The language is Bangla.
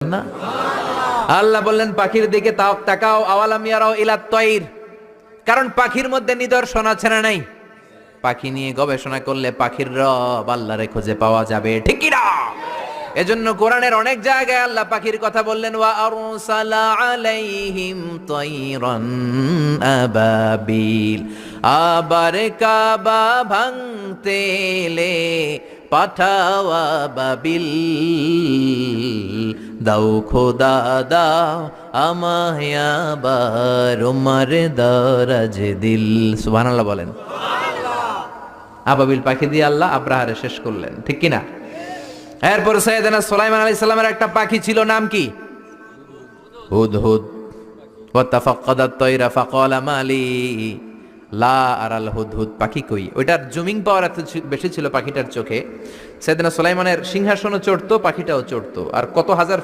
না। আল্লাহ বললেন পাখির দিকে তাকাও, আওয়ালাম ইয়ারাও ইলাত তায়র, কারণ পাখির মধ্যে নিদর্শন আছে না নাই? পাখি নিয়ে গবেষণা করলে পাখির রব আল্লাহরে খুঁজে পাওয়া যাবে, ঠিক কি না? এজন্য কোরআনের অনেক জায়গায় আল্লাহ পাখির কথা বললেন, ওয়া আরসালা আলাইহিম তায়রান আবাবিল, আবার কাবা ভাঙতে এলে পাঠাও আবাবিল, দাও খোদা দাও আমায় আবার উমার দারাজ দিল। সুবহানাল্লাহ বলেন। আবাবিল পাখি দিয়ে আল্লাহ আব্রাহারে শেষ করলেন, ঠিক কিনা? এরপর সাইয়েদনা সুলাইমান আলাইহিস সালামের একটা পাখি ছিল, নাম কি? হুদহুদ। ওয়া তাফাক্কাদাত তায়রা ফাকালা মালি লা আরাল হুদহুদ, পাখি কই? ওইটার জুমিং পাওয়ার এত বেশি ছিল পাখিটার চোখে, সাইয়েদনা সুলাইমানের সিংহাসনও চড়তো, পাখিটাও চড়তো, আর কত হাজার